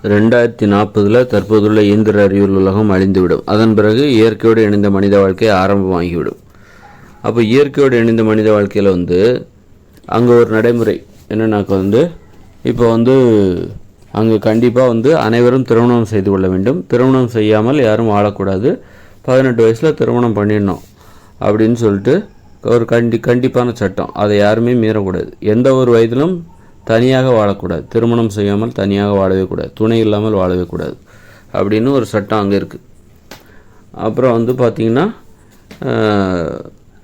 2040 தற்போதுள்ள இயந்திர அறிவியல் உலகம் அழிந்துவிடும். அதன் பிறகு இயற்கையோடு இணைந்த மனித வாழ்க்கை ஆரம்பமாகிவிடும். அப்போ இயற்கையோடு இணைந்த மனித வாழ்க்கையில் அங்கே ஒரு நடைமுறை என்னன்னாக்கா இப்போ அங்கே கண்டிப்பாக அனைவரும் திருமணம் செய்து கொள்ள வேண்டும். திருமணம் செய்யாமல் யாரும் வாழக்கூடாது. 18 வயசில் திருமணம் பண்ணிடணும் அப்படின்னு சொல்லிட்டு ஒரு கண்டிப்பான சட்டம். அதை யாருமே மீறக்கூடாது. எந்த ஒரு வயதிலும் தனியாக வாழக்கூடாது. திருமணம் செய்யாமல் தனியாக வாழவே கூடாது. துணை இல்லாமல் வாழவே கூடாது அப்படின்னு ஒரு சட்டம் அங்கே இருக்குது. அப்புறம் பார்த்திங்கன்னா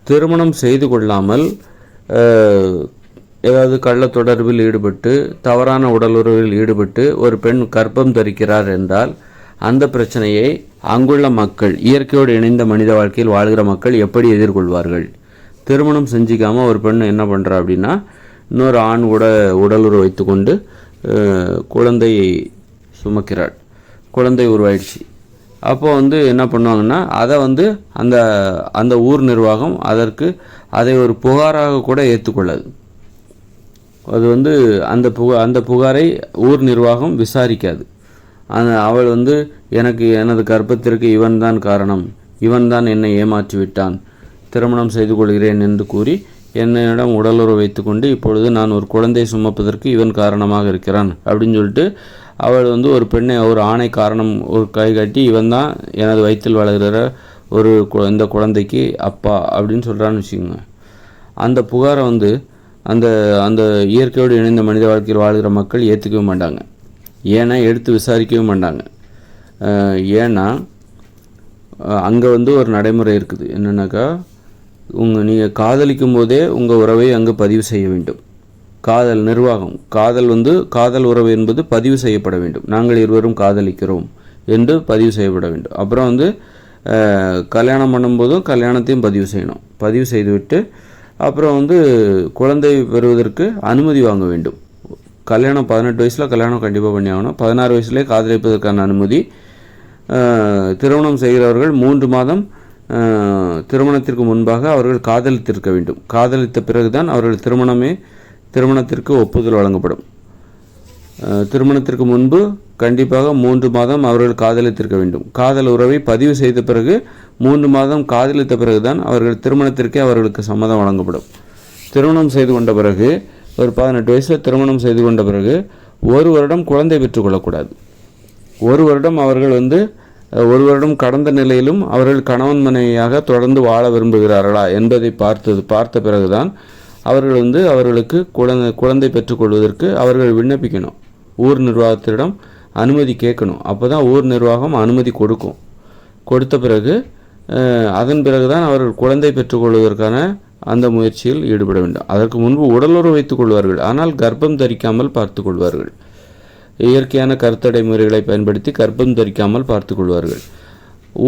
திருமணம் செய்து கொள்ளாமல் ஏதாவது கள்ள தொடர்பில் ஈடுபட்டு தவறான உடலுறவில் ஈடுபட்டு ஒரு பெண் கர்ப்பம் தரிக்கிறார் என்றால் அந்த பிரச்சனையை அங்குள்ள மக்கள், இயற்கையோடு இணைந்த மனித வாழ்க்கையில் வாழ்கிற மக்கள் எப்படி எதிர்கொள்வார்கள்? திருமணம் செஞ்சிக்காமல் ஒரு பெண் என்ன பண்ணுறா அப்படின்னா இன்னொரு ஆண் உடலுறவு வைத்து கொண்டு குழந்தையை சுமக்கிறாள். குழந்தை உருவாயிடுச்சு. அப்போது என்ன பண்ணுவாங்கன்னா அதை அந்த அந்த ஊர் நிர்வாகம் அதை ஒரு புகாராக கூட ஏற்றுக்கொள்ளாது. அது அந்த புகாரை ஊர் நிர்வாகம் விசாரிக்காது. அவள் எனது கர்ப்பத்திற்கு இவன் தான் காரணம், இவன் தான் என்னை ஏமாற்றி விட்டான், திருமணம் செய்து கொள்கிறேன் என்று கூறி என்னிடம் உடலுறவு வைத்து கொண்டு இப்பொழுது நான் ஒரு குழந்தை சுமப்பதற்கு இவன் காரணமாக இருக்கிறான் அப்படின்னு சொல்லிட்டு அவள் ஒரு பெண்ணை ஒரு ஆணை காரணம் ஒரு கை கட்டி இவன் தான் எனது வயிற்றில் வளர்கிற இந்த குழந்தைக்கு அப்பா அப்படின்னு சொல்கிறான்னு வச்சுக்கோங்க. அந்த புகாரை அந்த அந்த இயற்கையோடு இணைந்த மனித வாழ்க்கையில் வாழ்கிற மக்கள் ஏற்றுக்கவே மாட்டாங்க. ஏன்னா எடுத்து விசாரிக்கவே மாட்டாங்க. ஏன்னா அங்கே ஒரு நடைமுறை இருக்குது. என்னென்னாக்கா நீங்கள் காதலிக்கும் போதே உங்கள் உறவை அங்கே பதிவு செய்ய வேண்டும். காதல் நிர்வாகம் காதல் உறவு என்பது பதிவு செய்யப்பட வேண்டும். நாங்கள் இருவரும் காதலிக்கிறோம் என்று பதிவு செய்யப்பட வேண்டும். அப்புறம் கல்யாணம் பண்ணும்போதும் கல்யாணத்தையும் பதிவு செய்யணும். பதிவு செய்துவிட்டு அப்புறம் குழந்தை பெறுவதற்கு அனுமதி வாங்க வேண்டும். கல்யாணம் 18 வயசில் கல்யாணம் கண்டிப்பாக பண்ணி ஆகணும். 16 வயசுலேயே காதலிப்பதற்கான அனுமதி. திருமணம் செய்கிறவர்கள் 3 மாதம் திருமணத்திற்கு முன்பாக அவர்கள் காதலித்திருக்க வேண்டும். காதலித்த பிறகுதான் அவர்கள் திருமணத்திற்கு ஒப்புதல் வழங்கப்படும். திருமணத்திற்கு முன்பு கண்டிப்பாக 3 மாதம் அவர்கள் காதலித்திருக்க வேண்டும். காதல் உறவை பதிவு செய்த பிறகு 3 மாதம் காதலித்த பிறகுதான் அவர்கள் திருமணத்திற்கே அவர்களுக்கு சம்மதம் வழங்கப்படும். திருமணம் செய்து கொண்ட பிறகு ஒரு 18 வயசில் திருமணம் செய்து கொண்ட பிறகு 1 வருடம் குழந்தை பெற்றுக்கொள்ளக்கூடாது. 1 வருடம் அவர்கள் 1 வருடம் கடந்த நிலையிலும் அவர்கள் கணவன் மனைவியாக தொடர்ந்து வாழ விரும்புகிறார்களா என்பதை பார்த்த பிறகுதான் அவர்கள் அவர்களுக்கு குழந்தை பெற்றுக்கொள்வதற்கு அவர்கள் விண்ணப்பிக்கணும். ஊர் நிர்வாகத்திடம் அனுமதி கேட்கணும். அப்போ தான் ஊர் நிர்வாகம் அனுமதி கொடுக்கும். கொடுத்த பிறகு அதன் பிறகுதான் அவர்கள் குழந்தை பெற்றுக்கொள்வதற்கான அந்த முயற்சியில் ஈடுபட வேண்டும். அதற்கு முன்பு உடலுறவு வைத்துக் கொள்வார்கள். ஆனால் கர்ப்பம் தரிக்காமல் பார்த்து கொள்வார்கள். இயற்கையான கருத்தடை முறைகளை பயன்படுத்தி கர்ப்பம் தரிக்காமல் பார்த்து கொள்வார்கள்.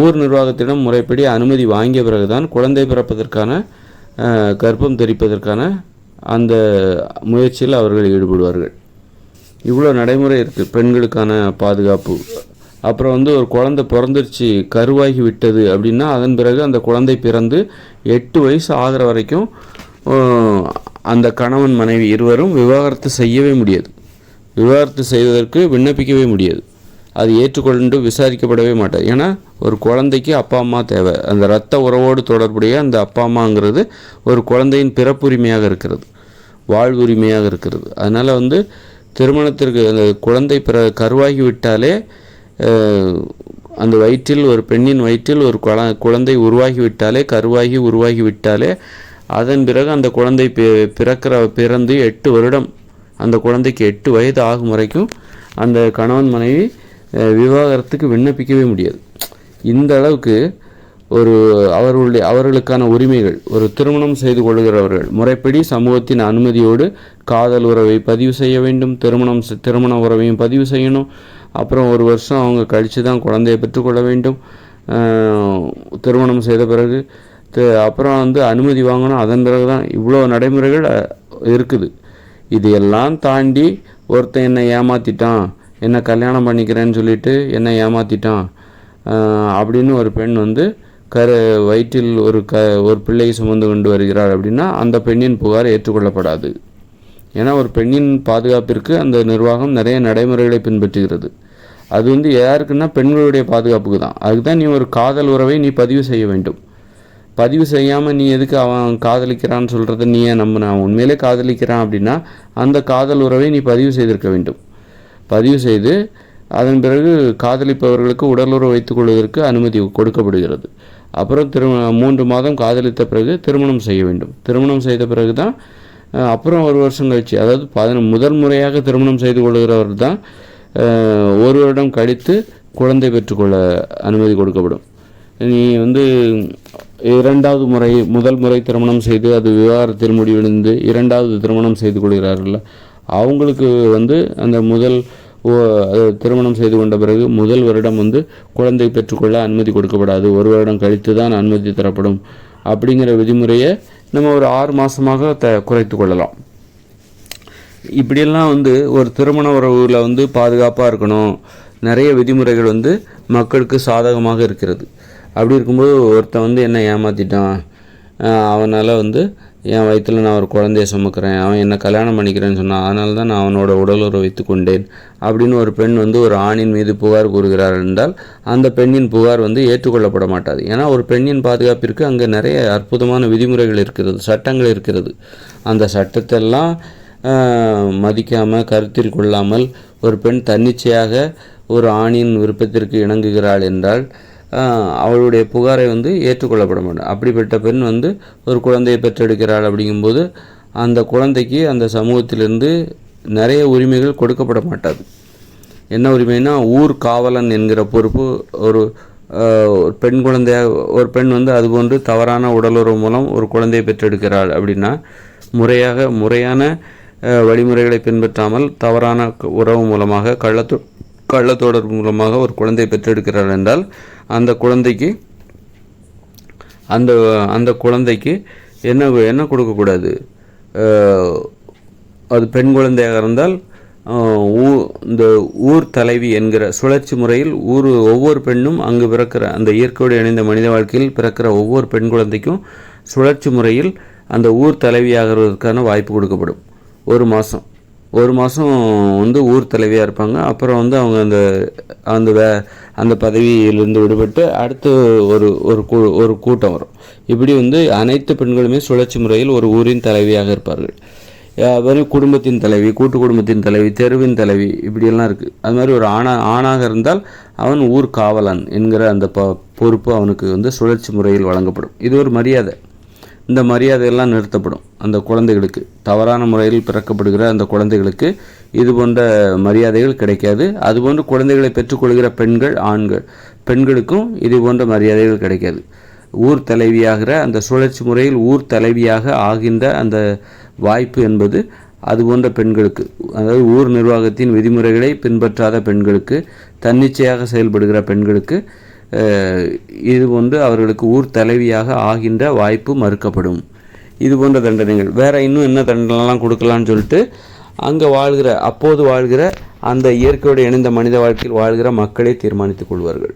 ஊர் நிர்வாகத்திடம் முறைப்படி அனுமதி வாங்கிய பிறகுதான் குழந்தை பிறப்பதற்கான கர்ப்பம் தரிப்பதற்கான அந்த முயற்சியில் அவர்கள் ஈடுபடுவார்கள். இவ்வளோ நடைமுறை இருக்குது பெண்களுக்கான பாதுகாப்பு. அப்புறம் ஒரு குழந்தை பிறந்துருச்சு, கருவாகி விட்டது அப்படின்னா அதன் பிறகு அந்த குழந்தை பிறந்து 8 வயசு ஆகிற வரைக்கும் அந்த கணவன் மனைவி இருவரும் விவாகரத்து செய்யவே முடியாது. விவாகரத்து செய்வதற்கு விண்ணப்பிக்கவே முடியாது. அது ஏற்றுக்கொண்டு விசாரிக்கப்படவே மாட்டாது. ஏன்னா ஒரு குழந்தைக்கு அப்பா அம்மா தேவை. அந்த இரத்த உறவோடு தொடர்புடைய அந்த அப்பா அம்மாங்கிறது ஒரு குழந்தையின் பிறப்புரிமையாக இருக்கிறது, வாழ்வுரிமையாக இருக்கிறது. அதனால் திருமணத்திற்கு அந்த குழந்தை கருவாகி விட்டாலே அந்த வயிற்றில் ஒரு பெண்ணின் வயிற்றில் ஒரு குழந்தை உருவாகிவிட்டாலே உருவாகிவிட்டாலே அதன் பிறகு அந்த குழந்தை பிறந்து 8 வருடம் அந்த குழந்தைக்கு 8 வயது ஆகும் வரைக்கும் அந்த கணவன் மனைவி விவாகரத்துக்கு விண்ணப்பிக்கவே முடியாது. இந்த அளவுக்கு அவர்களுக்கான உரிமைகள். ஒரு திருமணம் செய்து கொள்கிறவர்கள் முறைப்படி சமூகத்தின் அனுமதியோடு காதல் உறவை பதிவு செய்ய வேண்டும். திருமண உறவையும் பதிவு செய்யணும். அப்புறம் 1 வருஷம் அவங்க கழித்து தான் குழந்தையை பெற்றுக்கொள்ள வேண்டும். திருமணம் செய்த பிறகு அப்புறம் அனுமதி வாங்கணும். அதன் பிறகு தான் இவ்வளோ நடைமுறைகள் இருக்குது. இது எல்லாம் தாண்டி ஒருத்தன் என்னை ஏமாற்றிட்டான், என்னை கல்யாணம் பண்ணிக்கிறேன்னு சொல்லிட்டு என்னை ஏமாற்றிட்டான் அப்படின்னு ஒரு பெண் வயிற்றில் ஒரு பிள்ளையை சுமந்து கொண்டு வருகிறார் அப்படின்னா அந்த பெண்ணின் புகார் ஏற்றுக்கொள்ளப்படாது. ஏன்னா ஒரு பெண்ணின் பாதுகாப்பிற்கு அந்த நிர்வாகம் நிறைய நடைமுறைகளை பின்பற்றுகிறது. அது வந்து யாருக்குன்னா பெண்களுடைய பாதுகாப்புக்கு தான். அதுக்கு தான் நீ ஒரு காதல் உறவை நீ பதிவு செய்ய வேண்டும். பதிவு செய்யாமல் நீ எதுக்கு அவன் காதலிக்கிறான்னு சொல்கிறத நீ ஏன் நம்பின? அவன் உண்மையிலே காதலிக்கிறான் அப்படின்னா அந்த காதல் உறவை நீ பதிவு செய்திருக்க வேண்டும். பதிவு செய்து அதன் பிறகு காதலிப்பவர்களுக்கு உடலுறவு வைத்துக் கொள்வதற்கு அனுமதி கொடுக்கப்படுகிறது. அப்புறம் 3 மாதம் காதலித்த பிறகு திருமணம் செய்ய வேண்டும். திருமணம் செய்த பிறகு தான் அப்புறம் 1 வருஷம் கழிச்சு, அதாவது முதல் முறையாக திருமணம் செய்து கொள்கிறவர் தான் 1 வருடம் கழித்து குழந்தை பெற்றுக்கொள்ள அனுமதி கொடுக்கப்படும். நீ வந்து 2வது முறை, முதல் முறை திருமணம் செய்து அது விவாகரத்தில் முடிவடைந்து 2வது திருமணம் செய்து கொள்கிறார்கள், அவங்களுக்கு வந்து அந்த முதல் திருமணம் செய்து கொண்ட பிறகு முதல் வருடம் வந்து குழந்தை பெற்றுக்கொள்ள அனுமதி கொடுக்கப்படாது, 1 வருடம் கழித்து தான் அனுமதி தரப்படும். அப்படிங்கிற விதிமுறையை நம்ம ஒரு 6 மாதமாக குறைத்து கொள்ளலாம். இப்படியெல்லாம் வந்து ஒரு திருமண உறவில் வந்து பாதுகாப்பாக இருக்கணும். நிறைய விதிமுறைகள் வந்து மக்களுக்கு சாதகமாக இருக்கிறது. அப்படி இருக்கும்போது ஒருத்தன் வந்து என்னை ஏமாற்றிட்டான், அவனால் வந்து என் வயிற்றில் நான் ஒரு குழந்தைய சுமக்கிறேன், அவன் என்னை கல்யாணம் பண்ணிக்கிறேன்னு சொன்னான், அதனால தான் நான் அவனோட உடலுறவு வைத்து கொண்டேன் அப்படின்னு ஒரு பெண் வந்து ஒரு ஆணின் மீது புகார் கூறுகிறார் என்றால் அந்த பெண்ணின் புகார் வந்து ஏற்றுக்கொள்ளப்பட மாட்டாது. ஏன்னா ஒரு பெண்ணின் பாதுகாப்பிற்கு அங்கே நிறைய அற்புதமான விதிமுறைகள் இருக்கிறது, சட்டங்கள் இருக்கிறது. அந்த சட்டத்தெல்லாம் மதிக்காமல், கருத்தில் கொள்ளாமல் ஒரு பெண் தன்னிச்சையாக ஒரு ஆணின் விருப்பத்திற்கு இணங்குகிறாள் என்றால் அவளுடைய புகாரை வந்து ஏற்றுக்கொள்ளப்பட மாட்டாள். அப்படிப்பட்ட பெண் வந்து ஒரு குழந்தையை பெற்றெடுக்கிறாள். அப்படிங்கும்போது அந்த குழந்தைக்கு அந்த சமூகத்திலிருந்து நிறைய உரிமைகள் கொடுக்கப்பட மாட்டாது. என்ன உரிமைனா, ஊர் காவலன் என்கிற பொறுப்பு ஒரு பெண் குழந்தையாக ஒரு பெண் வந்து அதுபோன்று தவறான உடலுறவு மூலம் ஒரு குழந்தையை பெற்றெடுக்கிறாள் அப்படின்னா, முறையான வழிமுறைகளை பின்பற்றாமல் தவறான உறவு மூலமாக கள்ளத்தொடர்பு மூலமாக ஒரு குழந்தையை பெற்றெடுக்கிறாள் என்றால் அந்த குழந்தைக்கு என்ன கொடுக்கக்கூடாது? அது பெண் குழந்தையாக இருந்தால் இந்த ஊர் தலைவி என்கிற சுழற்சி முறையில் ஒவ்வொரு பெண்ணும் அங்கு பிறக்கிற அந்த இயற்கையோடு இணைந்த மனித வாழ்க்கையில் பிறக்கிற ஒவ்வொரு பெண் குழந்தைக்கும் சுழற்சி முறையில் அந்த ஊர் தலைவியாகிறதுக்கான வாய்ப்பு கொடுக்கப்படும். 1 மாதம் வந்து ஊர் தலைவியாக இருப்பாங்க. அப்புறம் வந்து அவங்க அந்த பதவியிலிருந்து விடுபட்டு அடுத்து ஒரு கூட்டம் வரும். இப்படி வந்து அனைத்து பெண்களுமே சுழற்சி முறையில் ஒரு ஊரின் தலைவியாக இருப்பார்கள். வெறும் குடும்பத்தின் தலைவி, கூட்டு குடும்பத்தின் தலைவி, தெருவின் தலைவி, இப்படியெல்லாம் இருக்குது. அது மாதிரி ஒரு ஆணாக இருந்தால் அவன் ஊர் காவலன் என்கிற அந்த பொறுப்பு அவனுக்கு வந்து சுழற்சி முறையில் வழங்கப்படும். இது ஒரு மரியாதை. இந்த மரியாதையெல்லாம் நிறுத்தப்படும். அந்த குழந்தைகளுக்கு, தவறான முறையில் பிறக்கப்படுகிற அந்த குழந்தைகளுக்கு இது போன்ற மரியாதைகள் கிடைக்காது. அதுபோன்று குழந்தைகளை பெற்றுக்கொள்கிற பெண்களுக்கும் இது போன்ற மரியாதைகள் கிடைக்காது. ஊர் தலைவியாகிற அந்த சுழற்சி முறையில் ஊர் தலைவியாக ஆகின்ற அந்த வாய்ப்பு என்பது அதுபோன்ற பெண்களுக்கு, அதாவது ஊர் நிர்வாகத்தின் விதிமுறைகளை பின்பற்றாத பெண்களுக்கு, தன்னிச்சையாக செயல்படுகிற பெண்களுக்கு இது போன்று அவர்களுக்கு ஊர் தலைவியாக ஆகின்ற வாய்ப்பு மறுக்கப்படும். இது போன்ற தண்டனைகள் வேறு இன்னும் என்ன தண்டனைலாம் கொடுக்கலான்னு சொல்லிட்டு அங்கே அப்போது வாழ்கிற அந்த இயற்கையோடு இணைந்த மனித வாழ்க்கையில் வாழ்கிற மக்களே தீர்மானித்துக் கொள்வார்கள்.